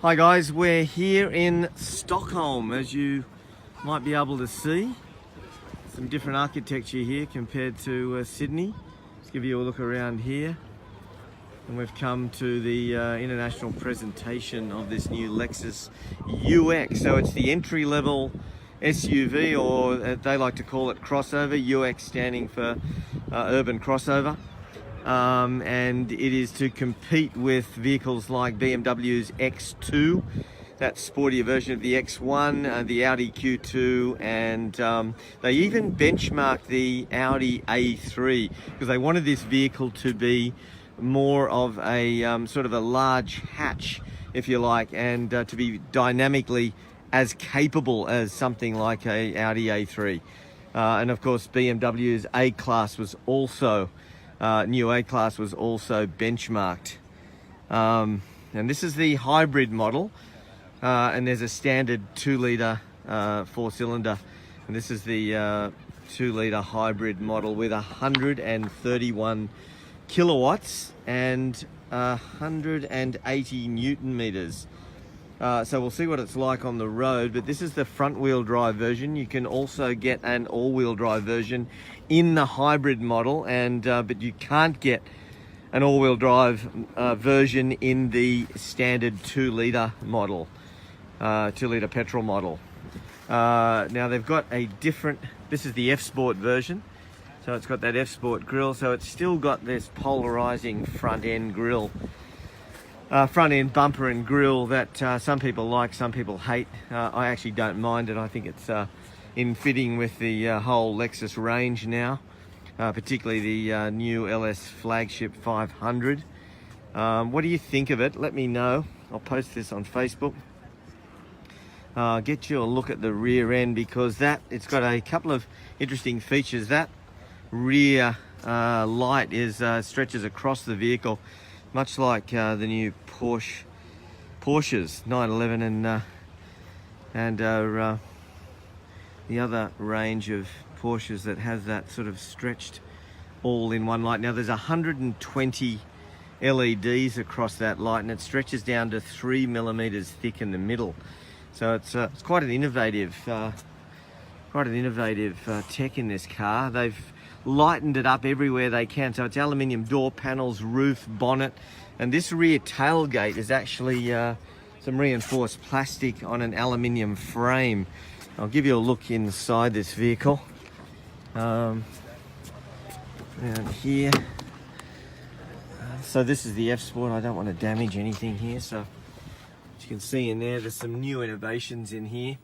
Hi guys, we're here in Stockholm, as you might be able to see. Some different architecture here compared to Sydney. Let's give you a look around here. And we've come to the international presentation of this new Lexus UX. So it's the entry-level SUV, or they like to call it crossover, UX standing for urban crossover. And it is to compete with vehicles like BMW's X2, that sportier version of the X1, the Audi Q2, and they even benchmarked the Audi A3 because they wanted this vehicle to be more of a sort of a large hatch, if you like, and to be dynamically as capable as something like a Audi A3. And of course BMW's A-Class was also new A-Class was also benchmarked. And this is the hybrid model, and there's a standard 2-litre 4-cylinder, and this is the 2-litre hybrid model with 131 kilowatts and 180 newton meters. So we'll see what it's like on the road, but this is the front-wheel drive version. You can also get an all-wheel drive version in the hybrid model, and but you can't get an all-wheel drive version in the standard 2-litre model, 2-litre petrol model. Now they've got a different, this is the F-Sport version, so it's got that F-Sport grille, so it's still got this polarizing front-end grille. Front-end bumper and grille that some people like, some people hate. I actually don't mind it. I think it's in fitting with the whole Lexus range now, particularly the new LS flagship 500. What do you think of it? Let me know. I'll post this on Facebook. Get you a look at the rear end, because it's got a couple of interesting features. That rear light stretches across the vehicle, much like the new Porsches 911 and the other range of Porsches that has that sort of stretched all-in-one light. Now there's 120 LEDs across that light, and it stretches down to 3 millimeters thick in the middle. So it's quite an innovative tech in this car. They've lightened it up everywhere they can. So it's aluminium door panels, roof, bonnet, and this rear tailgate is actually some reinforced plastic on an aluminium frame. I'll give you a look inside this vehicle. Around here. So this is the F-Sport. I don't want to damage anything here. So as you can see in there's some new innovations in here.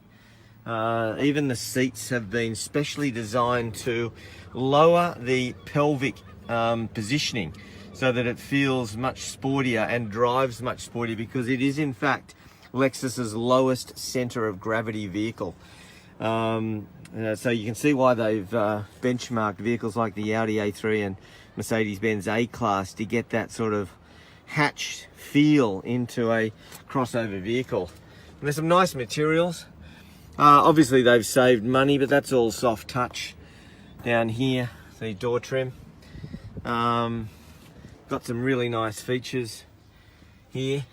Even the seats have been specially designed to lower the pelvic positioning so that it feels much sportier and drives much sportier, because it is in fact Lexus's lowest center of gravity vehicle. So you can see why they've benchmarked vehicles like the Audi A3 and Mercedes-Benz A-Class to get that sort of hatched feel into a crossover vehicle. And there's some nice materials. Obviously they've saved money, but that's all soft touch. Down here, the door trim. Got some really nice features here.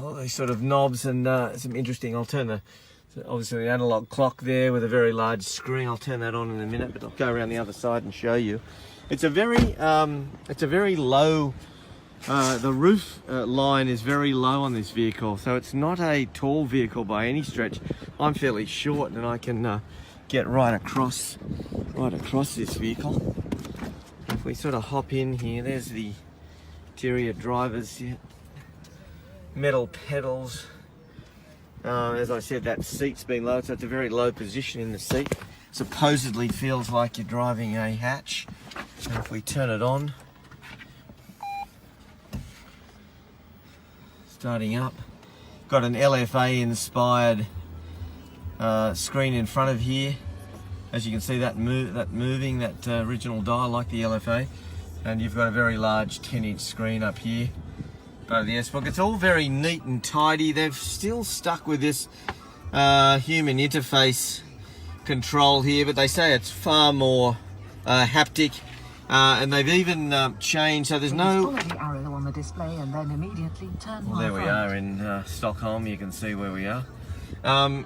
All these sort of knobs and some interesting, obviously an analog clock there with a very large screen. I'll turn that on in a minute, but I'll go around the other side and show you. It's a very low, the roof line is very low on this vehicle, so it's not a tall vehicle by any stretch. I'm fairly short and I can get right across this vehicle. If we sort of hop in here, there's the interior driver's metal pedals. As I said, that seat's been lowered, so it's a very low position in the seat. Supposedly feels like you're driving a hatch. And if we turn it on, starting up, got an LFA inspired screen in front of here. As you can see, that moving, that original dial like the LFA, and you've got a very large 10-inch screen up here. Part of the S-Book. It's all very neat and tidy. They've still stuck with this human interface control here, but they say it's far more haptic, and they've even changed, so there's no the display and then immediately turn Well, there we are in Stockholm. You can see where we are.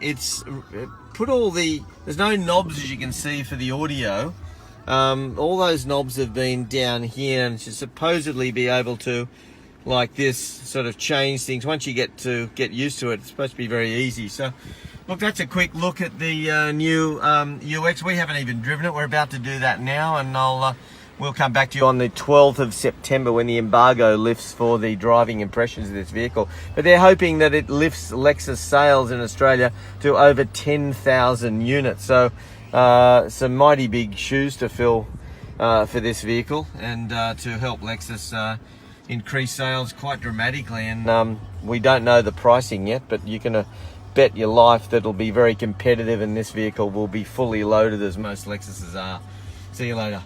It's put all the, there's no knobs as you can see for the audio. All those knobs have been down here and should supposedly be able to, like this, sort of change things. Once you get used to it, it's supposed to be very easy. So look, that's a quick look at the new UX. We haven't even driven it. We're about to do that now, and we'll come back to you on the 12th of September when the embargo lifts for the driving impressions of this vehicle. But they're hoping that it lifts Lexus sales in Australia to over 10,000 units. So some mighty big shoes to fill for this vehicle, and to help Lexus increase sales quite dramatically. And we don't know the pricing yet, but you can bet your life that it'll be very competitive, and this vehicle will be fully loaded as most Lexuses are. See you later.